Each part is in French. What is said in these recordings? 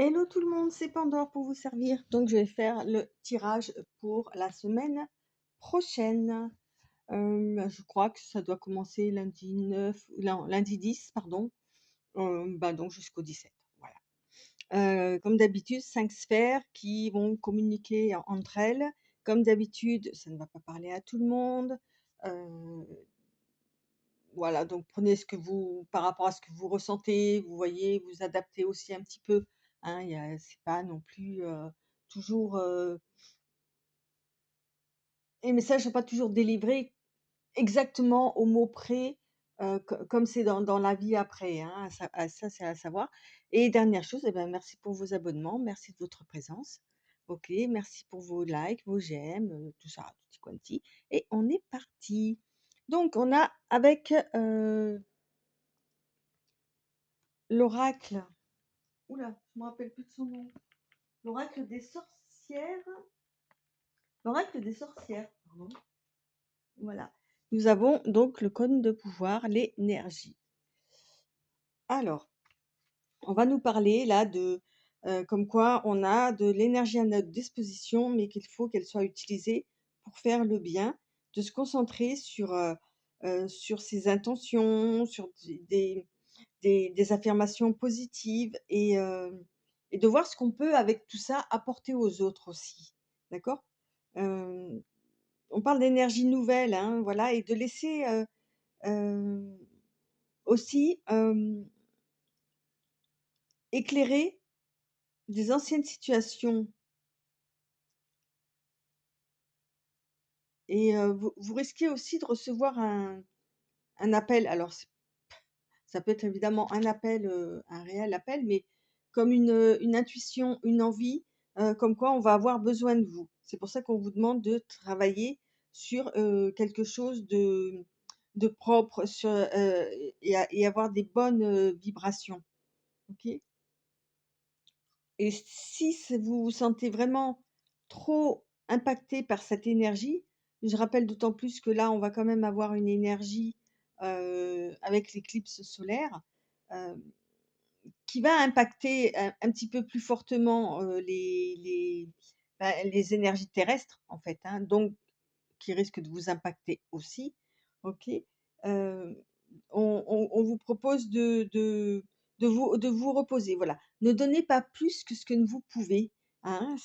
Hello tout le monde, c'est Pandore pour vous servir. Donc je vais faire le tirage pour la semaine prochaine. Je crois que ça doit commencer lundi 9, non, lundi 10, pardon. Donc jusqu'au 17. Voilà. Comme d'habitude, 5 sphères qui vont communiquer entre elles. Comme d'habitude, ça ne va pas parler à tout le monde. Euh, voilà, donc prenez ce que vous, par rapport à ce que vous ressentez, vous voyez, vous adaptez aussi un petit peu. Hein, c'est pas non plus toujours les messages sont pas toujours délivrés exactement au mot près, comme c'est dans la vie après, hein, ça c'est à savoir. Et dernière chose, eh ben, merci pour vos abonnements, merci de votre présence. OK, merci pour vos likes, vos j'aime, tout ça, tutti quanti et on est parti. Donc on a avec, l'oracle. Oula, je me rappelle plus de son nom. L'oracle des sorcières. L'oracle des sorcières, pardon. Voilà. Nous avons donc le cône de pouvoir, l'énergie. Alors, on va nous parler là de comme quoi on a de l'énergie à notre disposition, mais qu'il faut qu'elle soit utilisée pour faire le bien, de se concentrer sur ses intentions, sur des affirmations positives et de voir ce qu'on peut avec tout ça apporter aux autres aussi. D'accord? Euh, on parle d'énergie nouvelle, hein, voilà, et de laisser aussi éclairer des anciennes situations. Et vous risquez aussi de recevoir un appel. Alors, ça peut être évidemment un appel, un réel appel, mais comme une intuition, une envie, comme quoi on va avoir besoin de vous. C'est pour ça qu'on vous demande de travailler sur quelque chose de propre et avoir des bonnes vibrations. OK? Et si vous vous sentez vraiment trop impacté par cette énergie, je rappelle d'autant plus que là, on va quand même avoir une énergie avec l'éclipse solaire euh, qui va impacter un petit peu plus fortement les énergies terrestres, en fait, hein, donc qui risquent de vous impacter aussi. OK. Euh, on vous propose de vous reposer. Voilà. Ne donnez pas plus que ce que vous pouvez. Hein.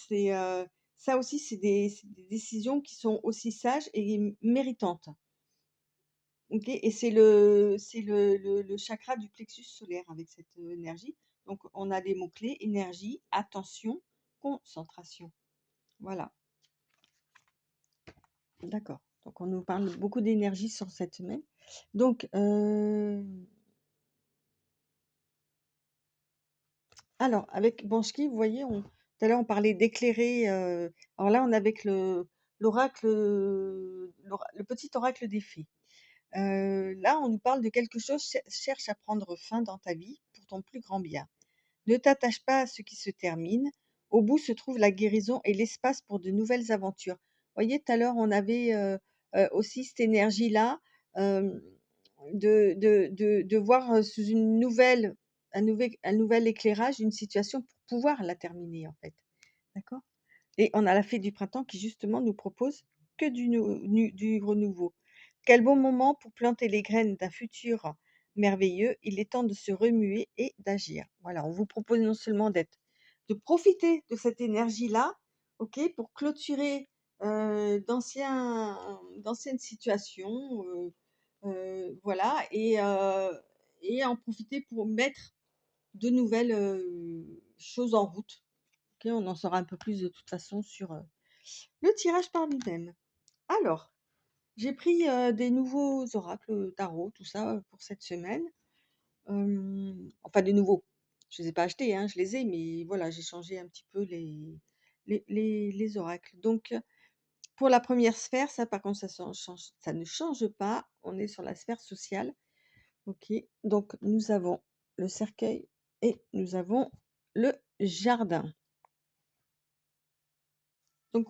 Ça aussi, c'est des décisions qui sont aussi sages et méritantes. OK. Et c'est le chakra du plexus solaire avec cette énergie. Donc, on a des mots-clés, énergie, attention, concentration. Voilà. D'accord. Donc, on nous parle beaucoup d'énergie sur cette semaine. Donc, alors, avec Banshki, vous voyez, tout à l'heure, on parlait d'éclairer. Alors là, on est avec l'oracle, le petit oracle des fées. Là, on nous parle de quelque chose, cherche à prendre fin dans ta vie pour ton plus grand bien. Ne t'attache pas à ce qui se termine. Au bout se trouve la guérison et l'espace pour de nouvelles aventures. Vous voyez, tout à l'heure, on avait aussi cette énergie-là euh, de voir sous un nouvel éclairage une situation pour pouvoir la terminer, en fait. D'accord? Et on a la fée du printemps qui, justement, nous propose que du renouveau. Quel bon moment pour planter les graines d'un futur merveilleux. Il est temps de se remuer et d'agir. Voilà, on vous propose non seulement de profiter de cette énergie-là, ok, pour clôturer d'anciennes situations, voilà, et en profiter pour mettre de nouvelles choses en route. Ok, on en saura un peu plus de toute façon sur le tirage par lui-même. Alors, j'ai pris des nouveaux oracles tarot, tout ça, pour cette semaine. Enfin, des nouveaux. Je ne les ai pas achetés, hein, je les ai, mais voilà, j'ai changé un petit peu les oracles. Donc, pour la première sphère, ça, par contre, ça ne change pas. On est sur la sphère sociale. OK. Donc, nous avons le cercueil et nous avons le jardin. Donc,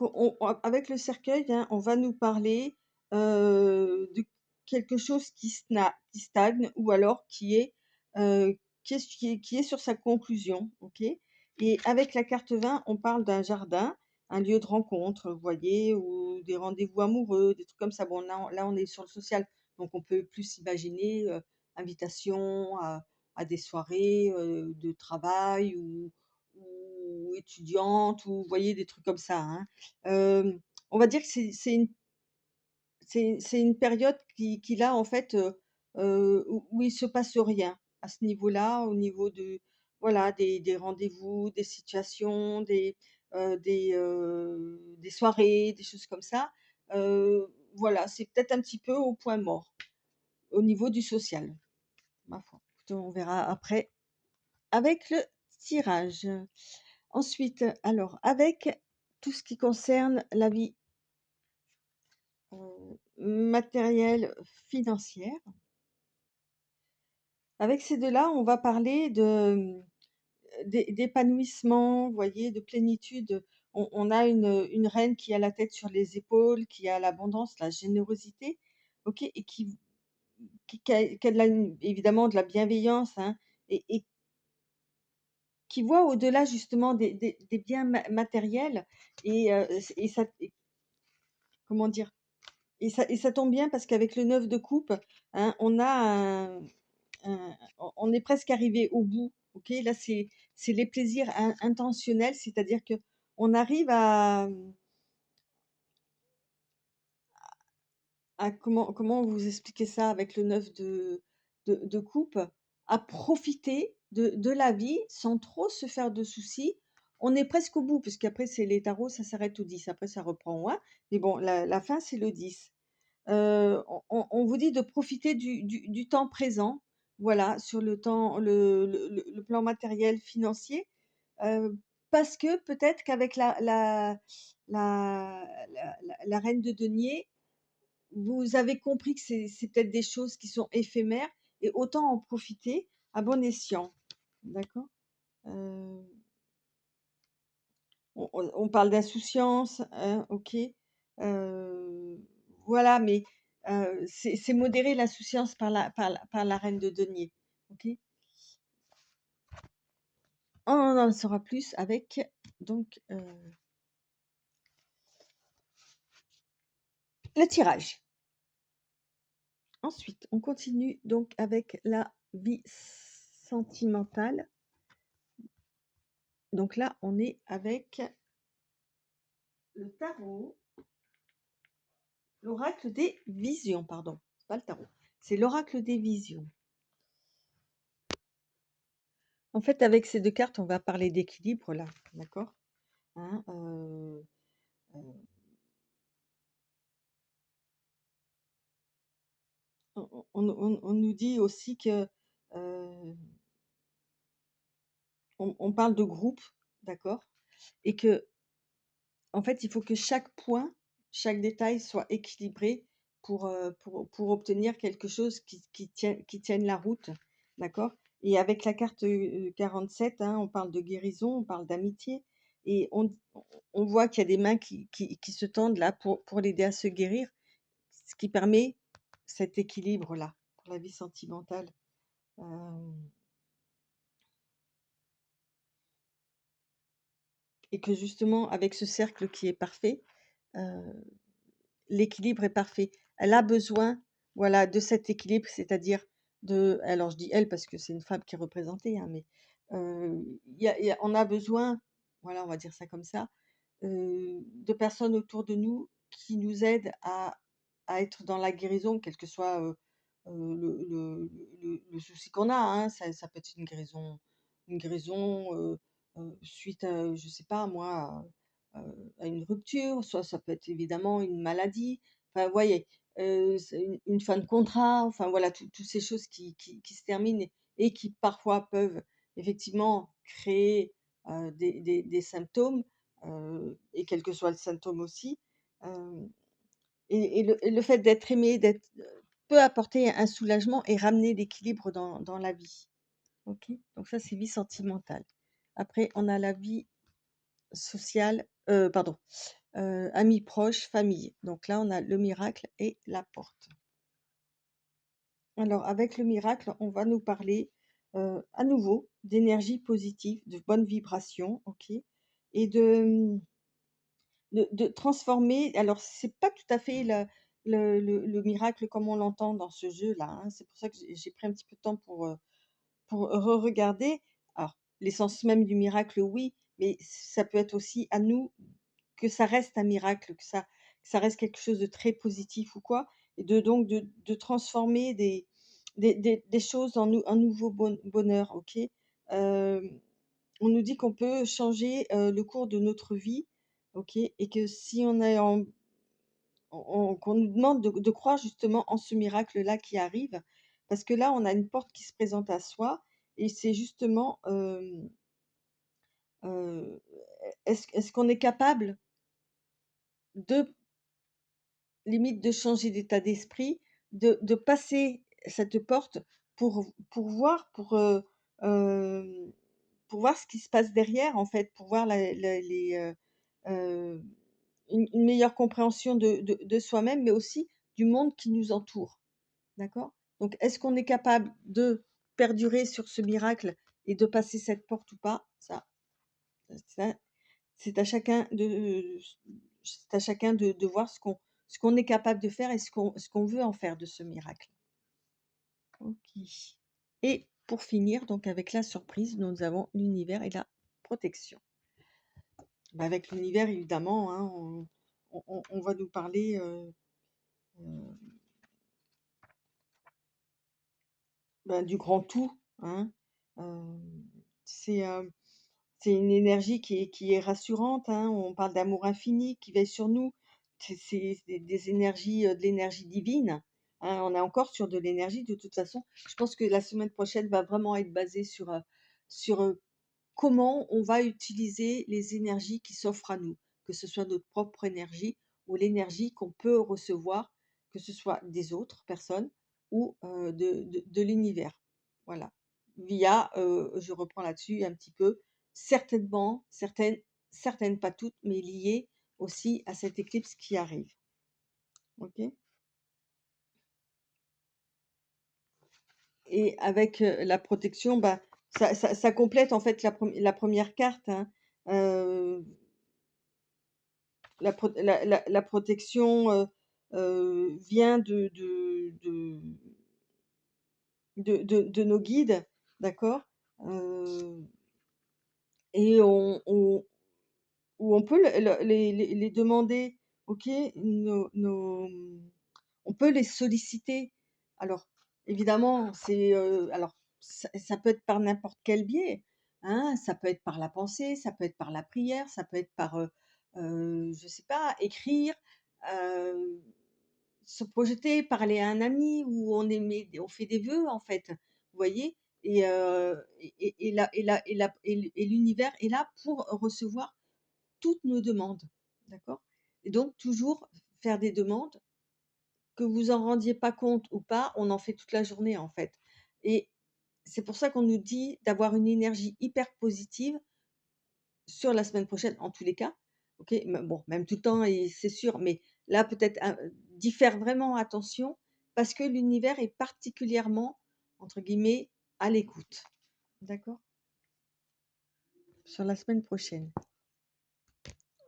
avec le cercueil, hein, on va nous parler de quelque chose qui stagne ou alors euh, qui est sur sa conclusion. OK. Et avec la carte 20, on parle d'un jardin, un lieu de rencontre, vous voyez? Ou des rendez-vous amoureux, des trucs comme ça. Bon, là, on est sur le social, donc on peut plus imaginer, invitation à des soirées, de travail ou étudiantes ou vous voyez? Des trucs comme ça, hein. On va dire que c'est une période qui là, en fait, où il se passe rien à ce niveau-là, au niveau de voilà, des rendez-vous, des situations, des soirées, des choses comme ça. Voilà, c'est peut-être un petit peu au point mort, au niveau du social, ma foi. Écoutez, on verra après avec le tirage. Ensuite, alors avec tout ce qui concerne la vie, matérielle, financière. Avec ces 2-là, on va parler d'épanouissement, vous voyez, de plénitude. On a une reine qui a la tête sur les épaules, qui a l'abondance, la générosité, OK? Et qui a de la évidemment de la bienveillance, hein, et qui voit au-delà justement des biens matériels et ça et comment dire? Et ça tombe bien parce qu'avec le 9 de coupe, hein, on a on est presque arrivé au bout, OK? Là, c'est les plaisirs intentionnels, c'est-à-dire que on arrive à comment vous expliquer ça avec le 9 de coupe? À profiter de la vie sans trop se faire de soucis. On est presque au bout puisqu'après c'est les tarots, ça s'arrête au 10. Après ça reprend au 1, mais bon, la fin, c'est le 10. On vous dit de profiter du temps présent, voilà, sur le temps le plan matériel, financier, parce que peut-être qu'avec la reine de denier, vous avez compris que c'est peut-être des choses qui sont éphémères et autant en profiter à bon escient. D'accord? Heu, on parle d'insouciance, hein, OK. Voilà, mais c'est modérer l'insouciance par la reine de denier, OK? On en saura plus avec donc le tirage. Ensuite, on continue donc avec la vie sentimentale. Donc là, on est avec le tarot, l'oracle des visions, pardon, c'est pas le tarot, c'est l'oracle des visions. En fait, avec ces 2 cartes, on va parler d'équilibre là, d'accord? Hein, on nous dit aussi que, heu, on parle de groupe, d'accord? Et que en fait, il faut que chaque point, chaque détail soit équilibré pour obtenir quelque chose qui tienne la route, d'accord? Et avec la carte, 47, hein, on parle de guérison, on parle d'amitié et on voit qu'il y a des mains qui se tendent là pour l'aider à se guérir, ce qui permet cet équilibre-là pour la vie sentimentale. Hem et que justement avec ce cercle qui est parfait, heu l'équilibre est parfait. Elle a besoin, voilà, de cet équilibre, c'est-à-dire alors je dis «elle» parce que c'est une femme qui est représentée, hein, mais il y a on a besoin, voilà, on va dire ça comme ça, de personnes autour de nous qui nous aident à être dans la guérison, quel que soit, le souci qu'on a, hein. Ça peut être une guérison, suite à, je sais pas moi, à une rupture, soit ça peut être évidemment une maladie. Enfin, vous voyez, c'est une fin de contrat, enfin voilà, toutes ces choses qui se terminent et qui parfois peuvent effectivement créer, des symptômes, et quel que soit le symptôme aussi, hem et le fait d'être aimé, peut apporter un soulagement et ramener l'équilibre dans la vie. OK? Donc ça, c'est vie sentimentale. Après, on a la vie sociale, pardon, amis proches, famille. Donc là, on a le miracle et la porte. Alors avec le miracle, on va nous parler, à nouveau d'énergie positive, de bonnes vibrations, OK? Et de transformer, alors c'est pas tout à fait le miracle comme on l'entend dans ce jeu-là, hein. C'est pour ça que j'ai pris un petit peu de temps pour re-regarder. Alors, l'essence même du miracle, oui, mais ça peut être aussi à nous que ça reste un miracle, que ça reste quelque chose de très positif ou quoi, et de transformer des choses en un nouveau bonheur, OK? On nous dit qu'on peut changer, le cours de notre vie, OK? Et que si on est qu'on nous demande de croire justement en ce miracle-là qui arrive, parce que là, on a une porte qui se présente à soi et c'est justement, heu, est-ce qu'on est capable de limite de changer d'état d'esprit, de passer cette porte pour voir, hem, pour voir ce qui se passe derrière en fait, pour voir heu, une meilleure compréhension de soi-même, mais aussi du monde qui nous entoure, d'accord? Donc est-ce qu'on est capable de perdurer sur ce miracle et de passer cette porte ou pas? Ça c'est à chacun de voir ce qu'on est capable de faire et ce qu'on veut en faire de ce miracle. OK. Et pour finir, donc avec la surprise, nous avons l'univers et la protection. Bah, avec l'univers, évidemment, hein, on va nous parler, heu, du grand tout, hein. Hem, c'est, c'est une énergie qui est rassurante, hein. On parle d'amour infini qui veille sur nous. C'est des énergies, de l'énergie divine, hein. On est encore sur de l'énergie de toute façon. Je pense que la semaine prochaine va vraiment être basée sur comment on va utiliser les énergies qui s'offrent à nous, que ce soit notre propre énergie ou l'énergie qu'on peut recevoir, que ce soit des autres personnes ou de l'univers. Voilà. Via, je reprends là-dessus un petit peu, certainement, certaines, pas toutes, mais liées aussi à cette éclipse qui arrive. OK? Et avec la protection, bah, ça complète en fait la première carte, hein. Euh, la protection, vient de nos guides, d'accord? Heu et on peut les demander, OK? On peut les solliciter. Alors évidemment, alors ça peut être par n'importe quel biais, hein. Ça peut être par la pensée, ça peut être par la prière, ça peut être par, je sais pas, écrire, heu, se projeter, parler à un ami ou on fait des vœux en fait, vous voyez? Et l'univers est là pour recevoir toutes nos demandes, d'accord? Et donc toujours faire des demandes, que vous en rendiez pas compte ou pas, on en fait toute la journée, en fait. Et c'est pour ça qu'on nous dit d'avoir une énergie hyper positive sur la semaine prochaine, en tous les cas, OK? Bon, même tout le temps et c'est sûr, mais là peut-être d'y faire vraiment attention parce que l'univers est particulièrement, entre guillemets, «à l'écoute». D'accord? Sur la semaine prochaine.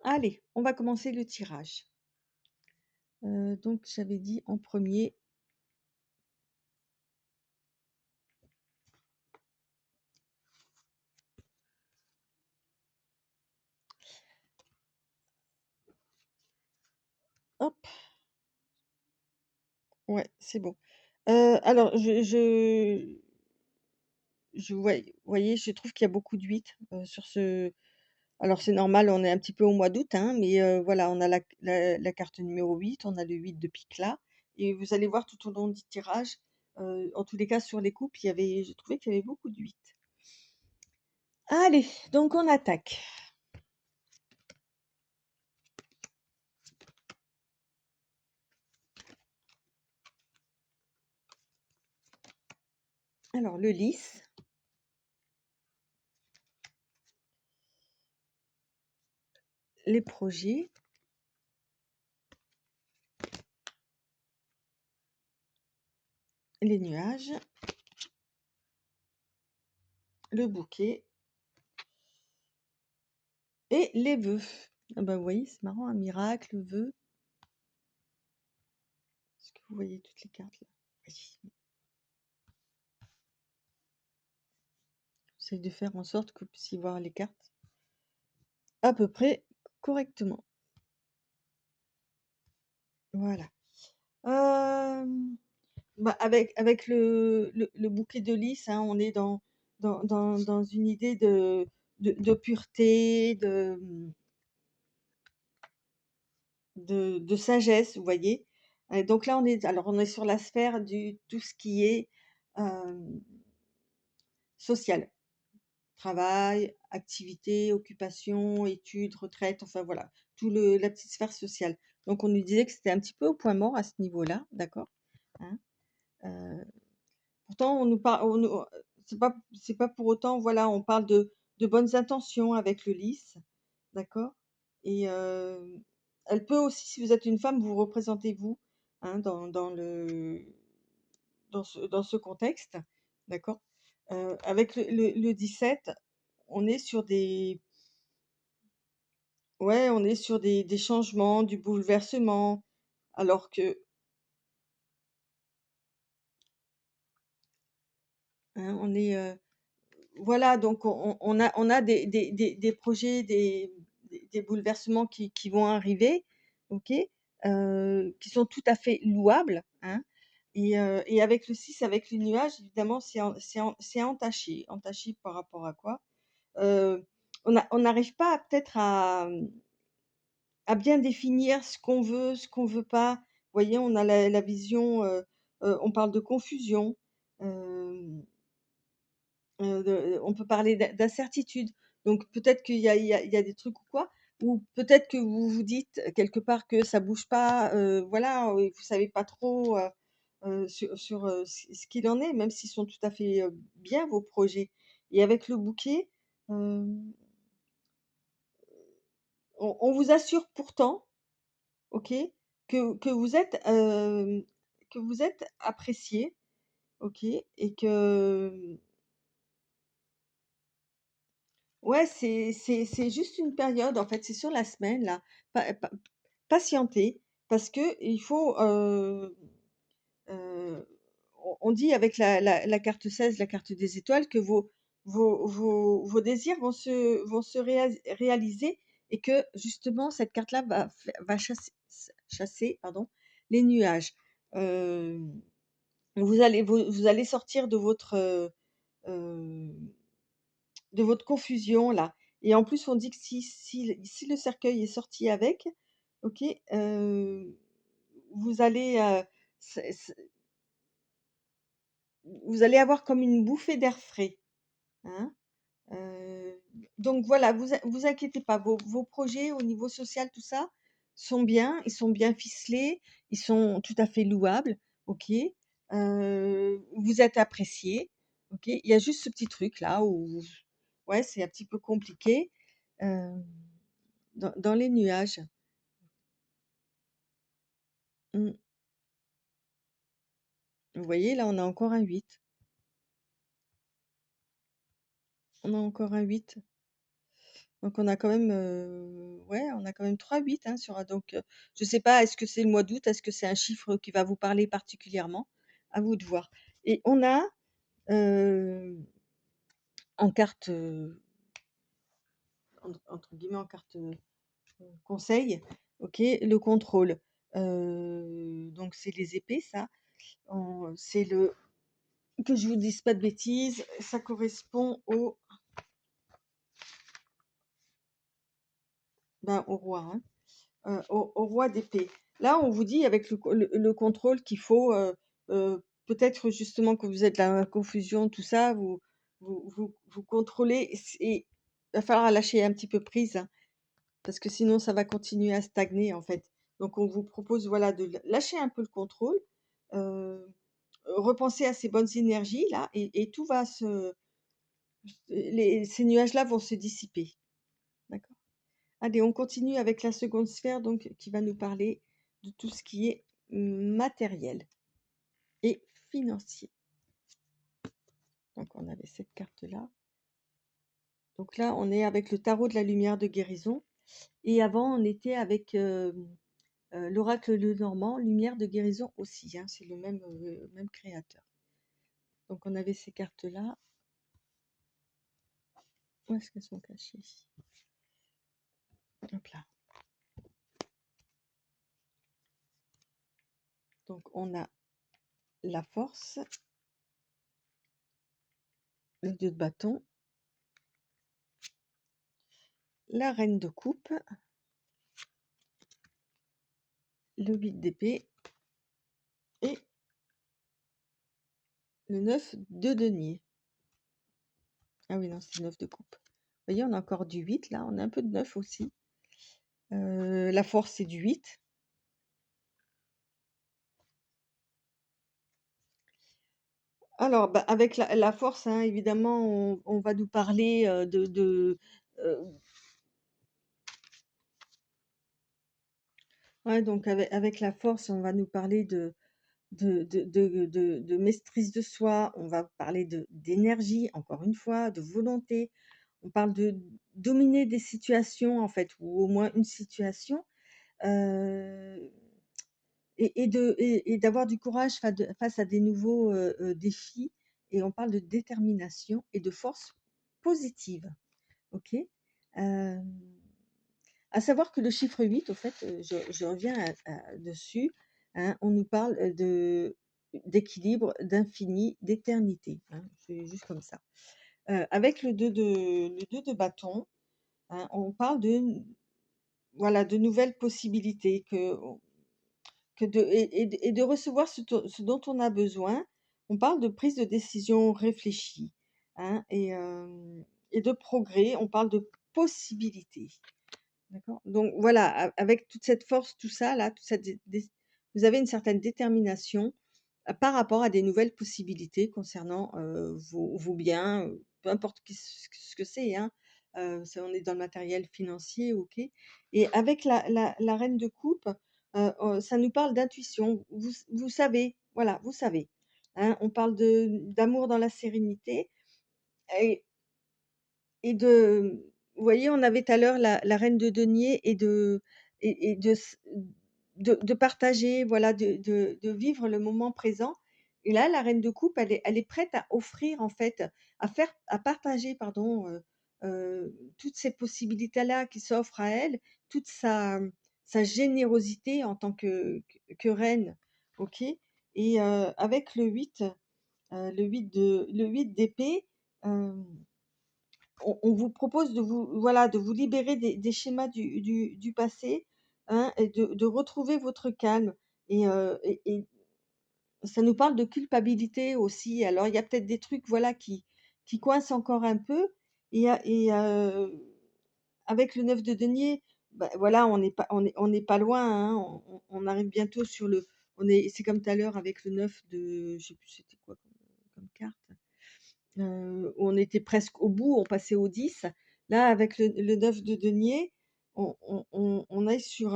Allez, on va commencer le tirage. Donc j'avais dit en premier. Hop, ouais, c'est bon. Alors voyez, je trouve qu'il y a beaucoup de 8 sur ce, alors c'est normal, on est un petit peu au mois d'août, hein, mais voilà, on a la carte numéro 8, on a le 8 de pique là et vous allez voir tout au long du tirage, en tous les cas sur les coupes, j'ai trouvé qu'il y avait beaucoup de 8. Allez, donc on attaque. Alors le lys, les projets, les nuages le bouquet et les vœux. Ah bah, vous voyez, c'est marrant, un miracle, vœux. Est-ce que vous voyez toutes les cartes là? Oui. J'essaie de faire en sorte que vous puissiez voir les cartes à peu près correctement. Voilà. Bah, avec le bouquet de lys, hein, on est dans une idée de pureté, de sagesse, vous voyez. Donc là, on est sur la sphère du tout ce qui est social. Travail, activité, occupation, études, retraite, enfin voilà, la petite sphère sociale. Donc on nous disait que c'était un petit peu au point mort à ce niveau-là, d'accord? Hein. Euh, Pourtant, on nous parle, c'est pas pour autant, voilà, on parle de bonnes intentions avec le lys, d'accord? Et elle peut aussi, si vous êtes une femme, vous représentez vous, hein, dans ce contexte, d'accord? Avec le 17, on est sur ouais, on est sur des changements, du bouleversement, alors que, hein, voilà, donc on a des projets, des bouleversements qui vont arriver, ok, qui sont tout à fait louables, hein, et avec le 6, avec les nuages, évidemment, c'est entaché. Entaché par rapport à quoi? Euh, on n'arrive pas peut-être à bien définir ce qu'on veut, ce qu'on veut pas. Vous voyez, on a la vision, on parle de confusion. euh, on peut parler d'incertitude. Donc peut-être qu'il y a des trucs ou quoi, ou peut-être que vous vous dites quelque part que ça bouge pas, voilà, vous savez pas trop sur ce qu'il en est, même s'ils sont tout à fait bien vos projets. Et avec le bouquet, euh, on vous assure pourtant, ok, que vous êtes apprécié, ok, et que ouais, c'est juste une période, en fait, c'est sur la semaine, là. Patienter, parce que il faut, on dit avec la carte 16, la carte des étoiles, que vos désirs vont se réaliser et que justement cette carte-là va chasser, pardon, les nuages. Euh, vous allez sortir euh, de votre confusion là. Et en plus, on dit que si le cercueil est sorti avec, ok, euh, vous allez, c'est- c'est- vous allez avoir comme une bouffée d'air frais, hein. Euh, donc voilà, vous inquiétez pas, vos projets au niveau social, tout ça, sont bien, ils sont bien ficelés, ils sont tout à fait louables, ok. Vous êtes apprécié, ok. Il y a juste ce petit truc là où, ouais, c'est un petit peu compliqué euh, dans les nuages. Mm. Vous voyez, là, on a encore un 8. On a encore un 8. Donc on a quand même, ouais, on a quand même 3 8, hein, donc je sais pas, est-ce que c'est le mois d'août? Est-ce que c'est un chiffre qui va vous parler particulièrement? À vous de voir. Et on a, en carte, entre guillemets, en carte, conseil, OK, le contrôle. Donc c'est les épées, ça. C'est que je vous dise pas de bêtises, ça correspond au roi, hein. Au roi d'épée. Là, on vous dit avec le contrôle qu'il faut, peut-être justement que vous êtes dans la confusion, tout ça, vous contrôlez et il va falloir lâcher un petit peu prise, hein, parce que sinon ça va continuer à stagner en fait. Donc on vous propose, voilà, de lâcher un peu le contrôle, euh, repenser à ces bonnes énergies là, et tout va ces nuages-là vont se dissiper. D'accord? Allez, on continue avec la seconde sphère, donc, qui va nous parler de tout ce qui est matériel et financier. Donc, on avait cette carte-là. Donc là, on est avec le tarot de la lumière de guérison et avant, on était avec, l'oracle Lenormand, lumière de guérison aussi, hein, c'est le même créateur. Donc on avait ces cartes-là. Où est-ce qu'elles sont cachées? Hop là. Donc on a la force, le 2 de bâton, la reine de coupe, le 8 d'épée et le 9 de denier. Ah oui, non, c'est le 9 de coupe. Vous voyez, on a encore du 8 là, on a un peu de 9 aussi. La force, c'est du 8. Alors, bah, avec la force, hein, évidemment, on va nous parler ouais, donc avec la force, on va nous parler de maîtrise de soi, on va parler d'énergie, encore une fois, de volonté. On parle de dominer des situations, en fait, ou au moins une situation, euh, et d'avoir du courage face à des nouveaux défis. Et on parle de détermination et de force positive. OK? Euh, à savoir que le chiffre 8, au fait, je reviens dessus, hein, on nous parle d'équilibre, d'infini, d'éternité, hein, c'est juste comme ça. Avec le 2 de bâton, hein, on parle voilà, de nouvelles possibilités, et de recevoir ce dont on a besoin. On parle de prise de décision réfléchie, hein, et de progrès, on parle de possibilités. D'accord? Donc voilà, avec toute cette force, tout ça là, toute cette vous avez une certaine détermination par rapport à des nouvelles possibilités concernant vos biens, peu importe ce que c'est, hein. On est dans le matériel financier, ok. Et avec la reine de coupe, ça nous parle d'intuition. Vous savez, voilà, vous savez, hein. On parle d'amour dans la sérénité. Et vous voyez, on avait tout à l'heure la reine de denier et de partager, voilà, de vivre le moment présent. Et là, la reine de coupe, elle est prête à offrir, en fait, à partager, pardon, toutes ces possibilités-là qui s'offrent à elle, toute sa générosité en tant que reine, ok. Et avec le 8 d'épée, euh, on vous propose voilà, de vous libérer des schémas du passé, hein, et de retrouver votre calme. Et ça nous parle de culpabilité aussi. Alors, il y a peut-être des trucs, voilà, qui coincent encore un peu. Avec le 9 de denier, bah, voilà, on n'est pas loin, hein, on arrive bientôt c'est comme tout à l'heure avec le 9 de, je sais plus c'était quoi comme carte. On était presque au bout, on passait au 10. Là, avec le 9 de denier, on est sur,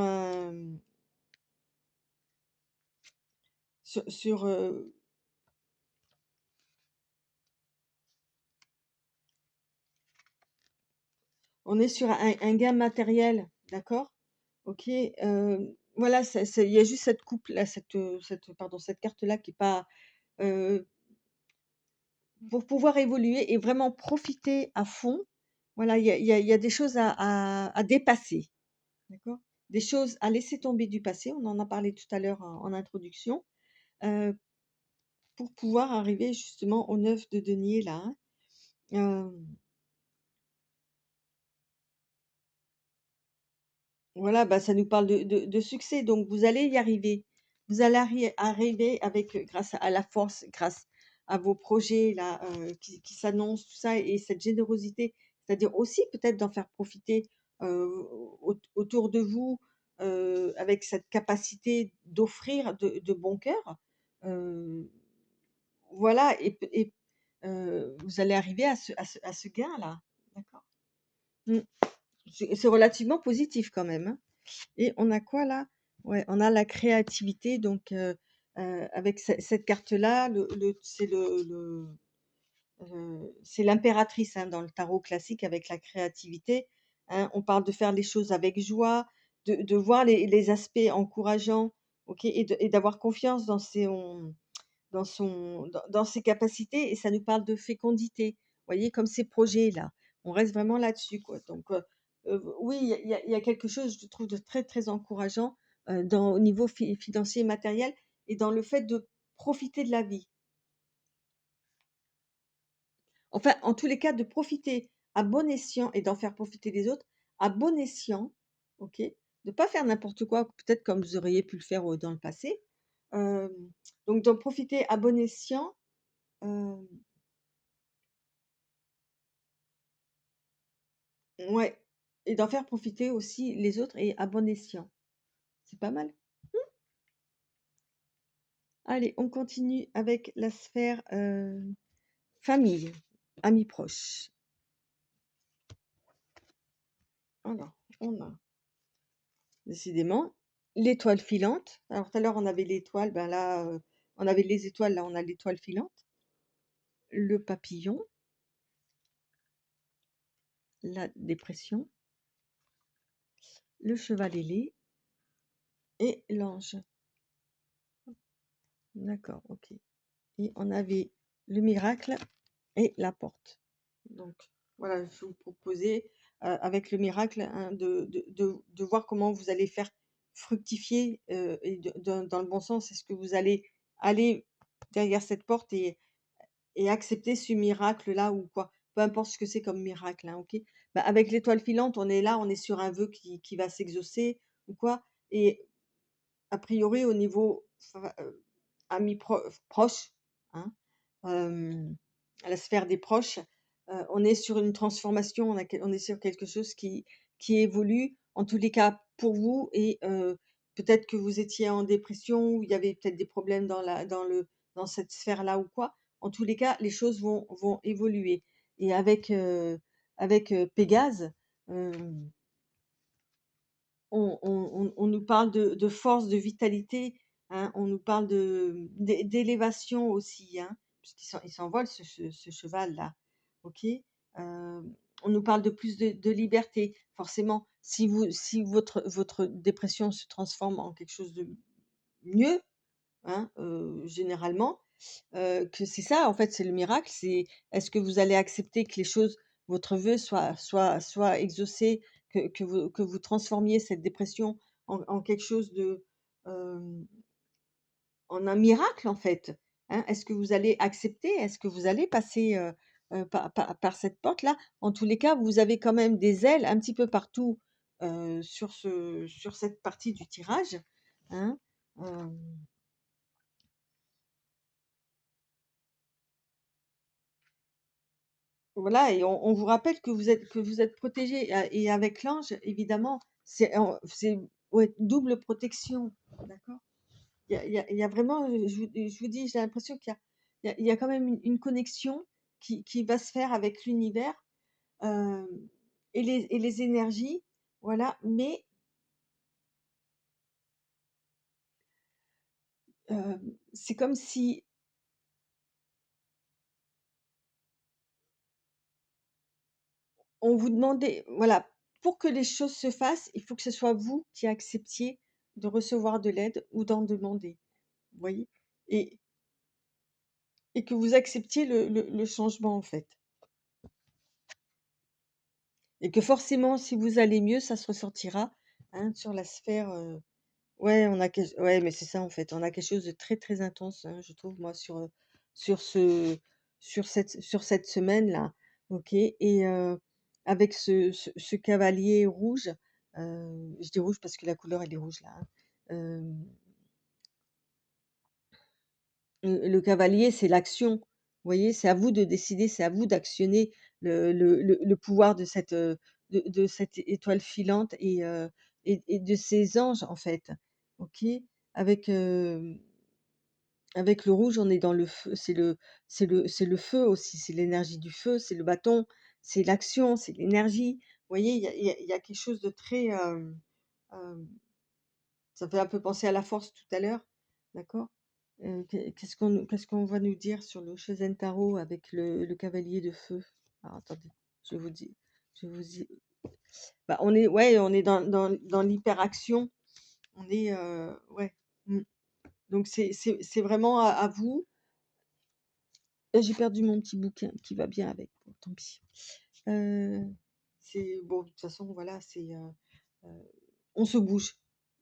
on est sur un gain matériel, d'accord? Ok. Voilà, il y a juste cette coupe là, pardon, cette carte là qui est pas, euh, pour pouvoir évoluer et vraiment profiter à fond. Voilà, il y a des choses à dépasser. D'accord? Des choses à laisser tomber du passé, on en a parlé tout à l'heure en introduction, pour pouvoir arriver justement au 9 de denier là, hein. Voilà, bah, ça nous parle de succès, donc vous allez y arriver. Vous allez arriver avec, grâce à la force, grâce à vos projets là, qui s'annoncent, tout ça et cette générosité. C'est-à-dire aussi peut-être d'en faire profiter, autour de vous, avec cette capacité d'offrir de bon cœur. Heu, voilà vous allez arriver à ce gain-là. D'accord? Mmh. C'est relativement positif quand même, hein. Et on a quoi là? Ouais, on a la créativité donc avec cette carte-là, c'est c'est l'impératrice, hein, dans le tarot classique avec la créativité, hein. On parle de faire les choses avec joie, de voir les aspects encourageants, OK? Et d'avoir confiance dans ses capacités et ça nous parle de fécondité. Vous voyez? Comme ces projets-là. On reste vraiment là-dessus, quoi. Donc oui, il y a quelque chose, je trouve, de très, très encourageant, au niveau financier et matériel et dans le fait de profiter de la vie. Enfin, en tous les cas, de profiter à bon escient et d'en faire profiter les autres à bon escient, OK? De pas faire n'importe quoi, peut-être comme vous auriez pu le faire, dans le passé. Hem, donc d'en profiter à bon escient, hem, ouais et d'en faire profiter aussi les autres et à bon escient. C'est pas mal. Allez, on continue avec la sphère, famille, amis proches. Alors, on a décidément l'étoile filante. Alors tout à l'heure on avait l'étoile, ben là, on avait les étoiles, là on a l'étoile filante, le papillon, la dépression, le cheval ailé et l'ange. D'accord, OK. Et on avait le miracle et la porte. Donc voilà, je vous proposais, avec le miracle, hein, de voir comment vous allez faire fructifier, et dans le bon sens. Est-ce que vous allez aller derrière cette porte et accepter ce miracle-là ou quoi? Peu importe ce que c'est comme miracle, hein, OK? Bah, avec l'étoile filante, on est là, on est sur un vœu qui va s'exaucer ou quoi et a priori au niveau amis proches, hein, à la sphère des proches, on est sur une transformation, on est sur quelque chose qui évolue, en tous les cas pour vous et peut-être que vous étiez en dépression ou il y avait peut-être des problèmes dans cette sphère-là ou quoi. En tous les cas, les choses vont évoluer et avec Pégase, hem on nous parle de force, de vitalité, hein, on nous parle d'élévation aussi, hein, puisqu'il s'envole ce cheval-là, OK? On nous parle de plus de liberté. Forcément, si votre dépression se transforme en quelque chose de mieux, hein, généralement, que c'est ça en fait, c'est le miracle, c'est est-ce que vous allez accepter que les choses votre vœu soit exaucé, que vous transformiez cette dépression en quelque chose hem, en un miracle en fait, hein? Est-ce que vous allez accepter? Est-ce que vous allez passer, par cette porte-là? En tous les cas, vous avez quand même des ailes un petit peu partout, sur cette partie du tirage, hein? Hem Voilà et on vous rappelle que vous êtes protégé et avec l'ange évidemment, c'est ouais, double protection, d'accord? Il y a vraiment, je vous dis, j'ai l'impression qu'il y a quand même une connexion qui va se faire avec l'univers, hem et les énergies, voilà, mais c'est comme si on vous demandait voilà, pour que les choses se fassent, il faut que ce soit vous qui acceptiez de recevoir de l'aide ou d'en demander, vous voyez? Et Et que vous acceptiez le changement, en fait. Et que forcément, si vous allez mieux, ça se ressortira, hein, sur la sphère, ouais, ouais, mais c'est ça, en fait. On a quelque chose de très, très intense, hein, je trouve, moi, sur ce sur cette semaine-là, OK? Et avec ce cavalier rouge, je dis rouge parce que la couleur, elle est rouge, là, hein. Le cavalier, c'est l'action. Vous voyez? C'est à vous de décider, c'est à vous d'actionner le pouvoir de cette étoile filante et de ces anges, en fait. OK? Avec, avec le rouge, on est dans le feu, c'est le feu aussi, c'est l'énergie du feu, c'est le bâton, c'est l'action, c'est l'énergie. Vous voyez? Il y a quelque chose de très, hem, ça fait un peu penser à la force tout à l'heure, d'accord? Qu'est-ce qu'on va nous dire sur le Shosen Taro avec le cavalier de feu? Alors attendez, je vous dis, je vous dis. Bah, on est dans l'hyperaction. On est, ouais. Mm. Donc c'est vraiment à vous. Et j'ai perdu mon petit bouquin qui va bien avec. Bon, tant pis. C'est bon, de toute façon, voilà, on se bouge.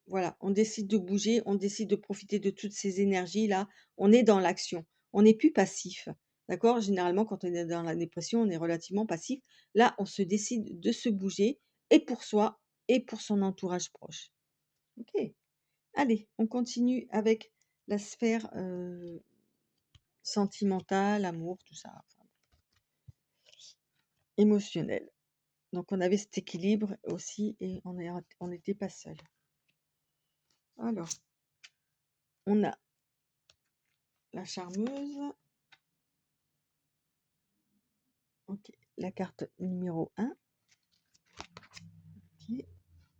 Voilà, on décide de bouger, on décide de profiter de toutes ces énergies-là. On est dans l'action. On n'est plus passif. D'accord? Généralement, quand on est dans la dépression, on est relativement passif. Là, on se décide de se bouger et pour soi et pour son entourage proche. Ok. Allez, on continue avec la sphère sentimentale, amour, tout ça, enfin, émotionnelle. Donc, on avait cet équilibre aussi et on n'était pas seul. Alors, on a la charmeuse. Ok, la carte numéro 1. Ok,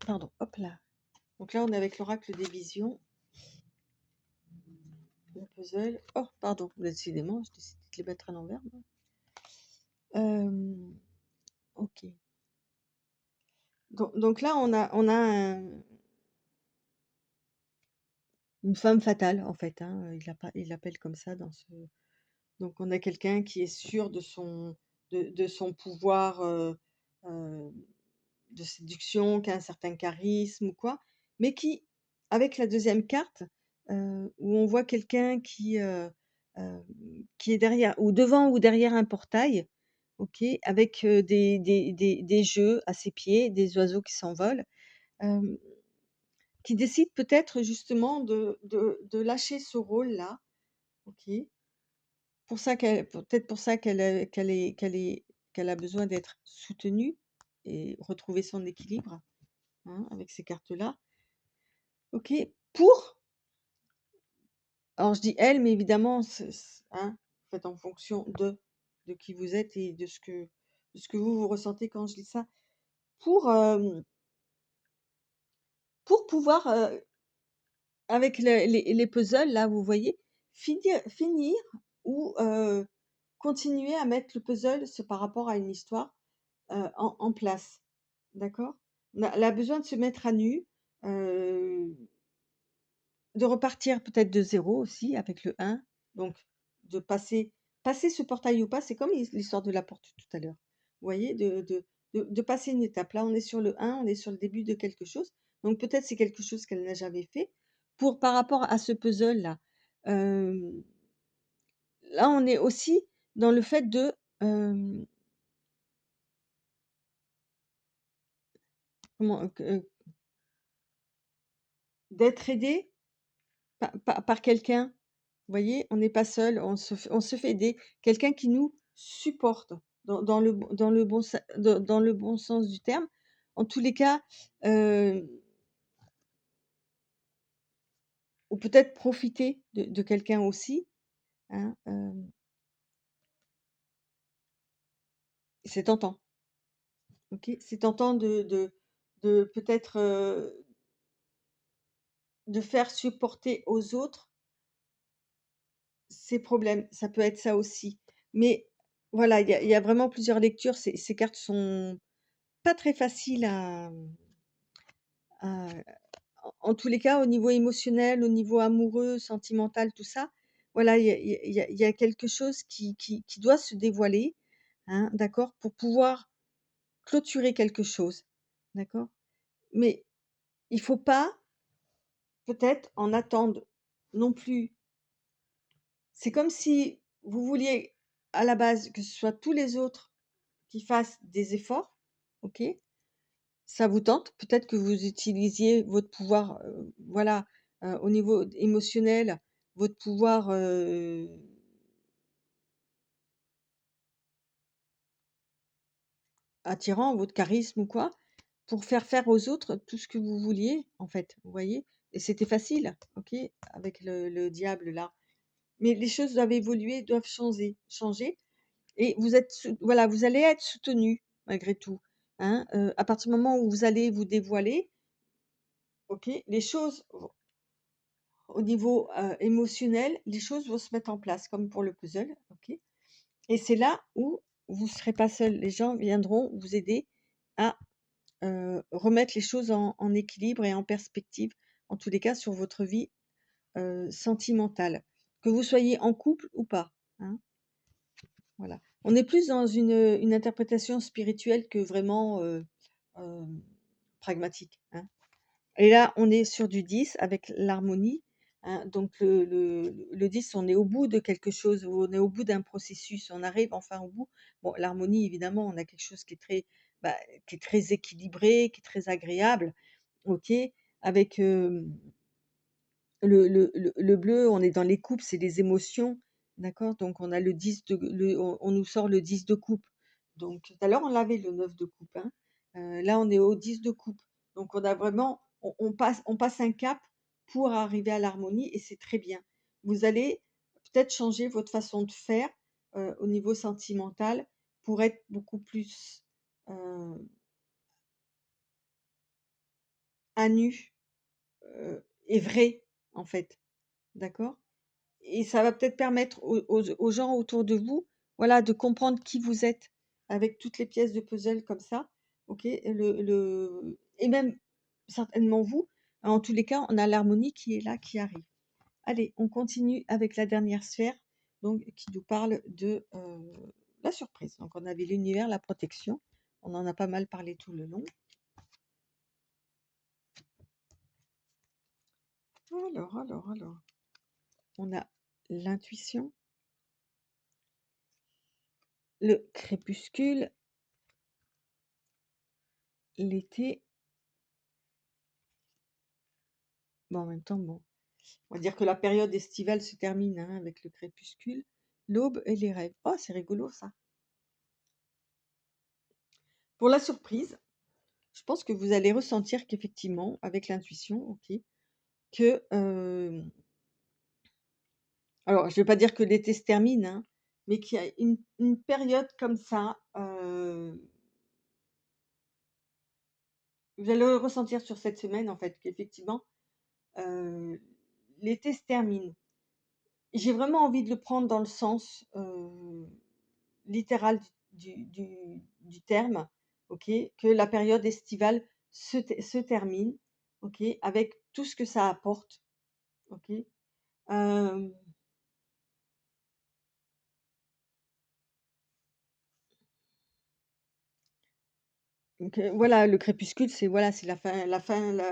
pardon, hop là. Donc là, on est avec l'oracle des visions. Le puzzle. Oh, pardon, décidément, je décide de les mettre à l'envers. Ok. Donc là, on a une femme fatale, en fait. Hein, il l'appelle comme ça dans ce. Donc on a quelqu'un qui est sûr de son pouvoir de séduction, qui a un certain charisme ou quoi, mais qui, avec la deuxième carte, où on voit quelqu'un qui est derrière, ou devant ou derrière un portail, ok, avec des jeux à ses pieds, des oiseaux qui s'envolent, euh, qui décide peut-être justement de lâcher ce rôle-là, ok, peut-être pour ça qu'elle a besoin d'être soutenue et retrouver son équilibre, hein, avec ces cartes-là. Ok, alors je dis elle, mais évidemment, hein, faites en fonction de qui vous êtes et de ce que vous ressentez quand je dis ça, pour, pour pouvoir, avec les puzzles, là, vous voyez, finir ou continuer à mettre le puzzle par rapport à une histoire en place. D'accord? Elle a besoin de se mettre à nu, de repartir peut-être de zéro aussi avec le 1. Donc, de passer ce portail ou pas, c'est comme l'histoire de la porte tout à l'heure. Vous voyez, de passer une étape. Là, on est sur le 1, on est sur le début de quelque chose. Donc, peut-être c'est quelque chose qu'elle n'a jamais fait. Par rapport à ce puzzle-là, là, on est aussi dans le fait d'être aidé par quelqu'un. Vous voyez, on n'est pas seul, on se fait aider. Quelqu'un qui nous supporte dans le bon sens du terme. En tous les cas, ou peut-être profiter de quelqu'un aussi. Hein, c'est tentant. Ok, c'est tentant de peut-être de faire supporter aux autres ces problèmes. Ça peut être ça aussi. Mais voilà, il y a vraiment plusieurs lectures. Ces cartes sont pas très faciles à en tous les cas, au niveau émotionnel, au niveau amoureux, sentimental, tout ça, voilà, il y a quelque chose qui doit se dévoiler, hein, d'accord, pour pouvoir clôturer quelque chose, d'accord. Mais il faut pas peut-être en attendre non plus. C'est comme si vous vouliez à la base que ce soit tous les autres qui fassent des efforts, ok. Ça vous tente, peut-être que vous utilisiez votre pouvoir, voilà, au niveau émotionnel, votre pouvoir, attirant, votre charisme ou quoi, pour faire aux autres tout ce que vous vouliez, en fait, vous voyez? Et c'était facile, OK, avec le diable là. Mais les choses doivent évoluer, doivent changer et voilà, vous allez être soutenu malgré tout, hein, à partir du moment où vous allez vous dévoiler, OK, les choses au niveau émotionnel, les choses vont se mettre en place, comme pour le puzzle, ok? Et c'est là où vous ne serez pas seul. Les gens viendront vous aider à remettre les choses en équilibre et en perspective, en tous les cas, sur votre vie sentimentale, que vous soyez en couple ou pas, hein, voilà. On est plus dans une interprétation spirituelle que vraiment euh, pragmatique, hein. Et là, on est sur du 10 avec l'harmonie, hein. Donc le 10, on est au bout de quelque chose, on est au bout d'un processus, on arrive enfin au bout. Bon, l'harmonie, évidemment, on a quelque chose bah, qui est très équilibré, qui est très agréable, ok, avec le bleu, on est dans les coupes, c'est les émotions, d'accord? Donc on a le 10 on nous sort le 10 de coupe. Donc tout à l'heure, on l'avait le 9 de coupe, hein. Là, on est au 10 de coupe. Donc on a vraiment on passe un cap pour arriver à l'harmonie et c'est très bien. Vous allez peut-être changer votre façon de faire, au niveau sentimental pour être beaucoup plus, heu, à nu, et vrai, en fait, d'accord? Et ça va peut-être permettre aux gens autour de vous, voilà, de comprendre qui vous êtes avec toutes les pièces de puzzle comme ça, OK? Et même certainement vous. En tous les cas, on a l'harmonie qui est là, qui arrive. Allez, on continue avec la dernière sphère, donc qui nous parle de, la surprise. Donc on avait l'univers, la protection. On en a pas mal parlé tout le long. Alors, on a l'intuition, le crépuscule, l'été. Bon, en même temps, bon, on va dire que la période estivale se termine, hein, avec le crépuscule, l'aube et les rêves. Oh, c'est rigolo ça. Pour la surprise, je pense que vous allez ressentir qu'effectivement, avec l'intuition, ok, que alors je vais pas dire que l'été se termine, hein, mais qu'il y a une période comme ça, vous allez le ressentir sur cette semaine en fait, qu'effectivement, heu, l'été se termine. J'ai vraiment envie de le prendre dans le sens, littéral du terme, OK, que la période estivale se termine, OK, avec tout ce que ça apporte, OK. Hem, donc voilà, le crépuscule, c'est voilà, c'est la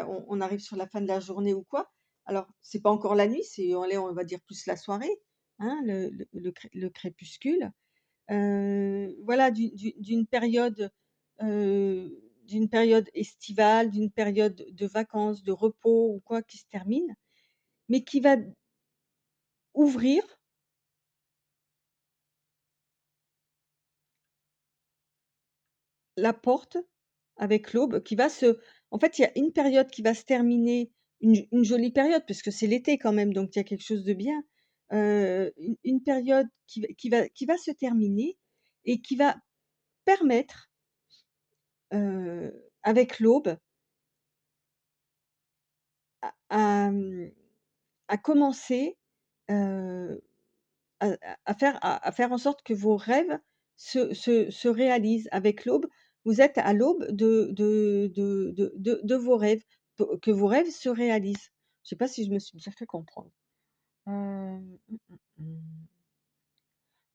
on arrive sur la fin de la journée ou quoi. Alors, c'est pas encore la nuit, c'est on va dire plus la soirée, hein, le crépuscule. Voilà, d'une période estivale, d'une période de vacances, de repos ou quoi qui se termine, mais qui va ouvrir la porte avec l'aube qui va se en fait, il y a une période qui va se terminer, une jolie période parce que c'est l'été quand même, donc il y a quelque chose de bien. Une période qui va se terminer et qui va permettre, avec l'aube à à commencer, heu, à faire en sorte que vos rêves se réalisent. Avec l'aube, vous êtes à l'aube de vos rêves, que vos rêves se réalisent. Je sais pas si je me suis bien fait comprendre. Mmh.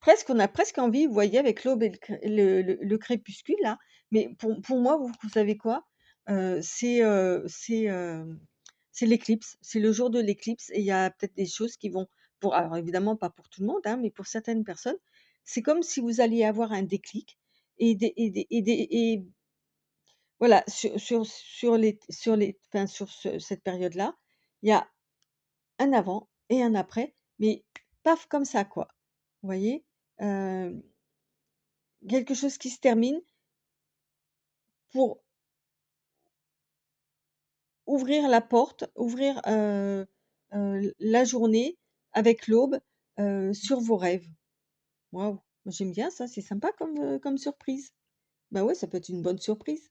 Presque, on a presque envie, vous voyez, avec l'aube et le crépuscule là, mais pour moi, vous savez quoi? C'est l'éclipse, c'est le jour de l'éclipse et il y a peut-être des choses qui vont alors évidemment pas pour tout le monde, hein, mais pour certaines personnes, c'est comme si vous alliez avoir un déclic et voilà, sur cette période-là, il y a un avant et un après, mais paf, comme ça, quoi. Vous voyez? Heu, quelque chose qui se termine pour ouvrir la porte, ouvrir, la journée avec l'aube, sur vos rêves. Waouh! Moi, j'aime bien ça, c'est sympa comme surprise. Bah, ouais, ça peut être une bonne surprise.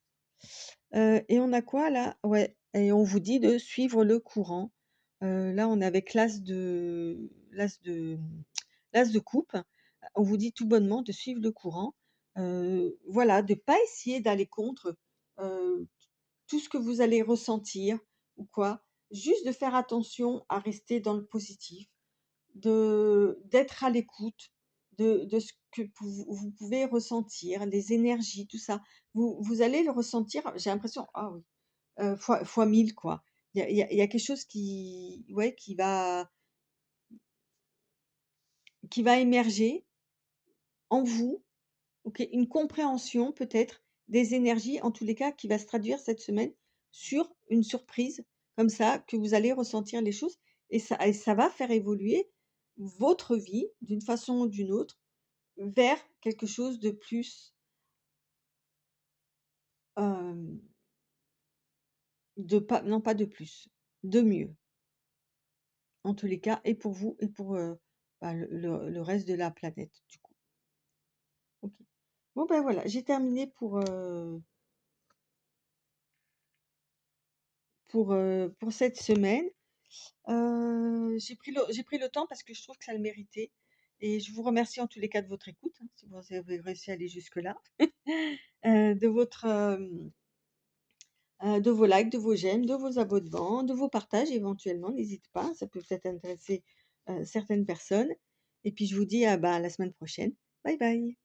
Et on a quoi là? Ouais, et on vous dit de suivre le courant. Là, on est avec l'as de coupe. On vous dit tout bonnement de suivre le courant, voilà, de pas essayer d'aller contre, heu, tout ce que vous allez ressentir ou quoi. Juste de faire attention à rester dans le positif, d'être à l'écoute de ce que vous pouvez ressentir, les énergies, tout ça. Vous allez le ressentir, j'ai l'impression, ah oui, fois 1000 quoi. Il y a quelque chose qui ouais, qui va émerger en vous, OK, une compréhension peut-être des énergies, en tous les cas, qui va se traduire cette semaine sur une surprise comme ça, que vous allez ressentir les choses et ça va faire évoluer votre vie d'une façon ou d'une autre vers quelque chose de plus, hem, de pas non pas de plus, de mieux, en tous les cas et pour vous et pour, bah, le reste de la planète, du coup. OK. Bon, ben, voilà, j'ai terminé pour cette semaine. J'ai pris le temps parce que je trouve que ça le méritait et je vous remercie en tous les cas de votre écoute, hein, si vous avez réussi à aller jusque-là. De votre, de vos likes, de vos j'aime, de vos abonnements, de vos partages éventuellement, n'hésitez pas, ça peut peut-être intéresser, certaines personnes et puis je vous dis, bah, à la semaine prochaine. Bye bye.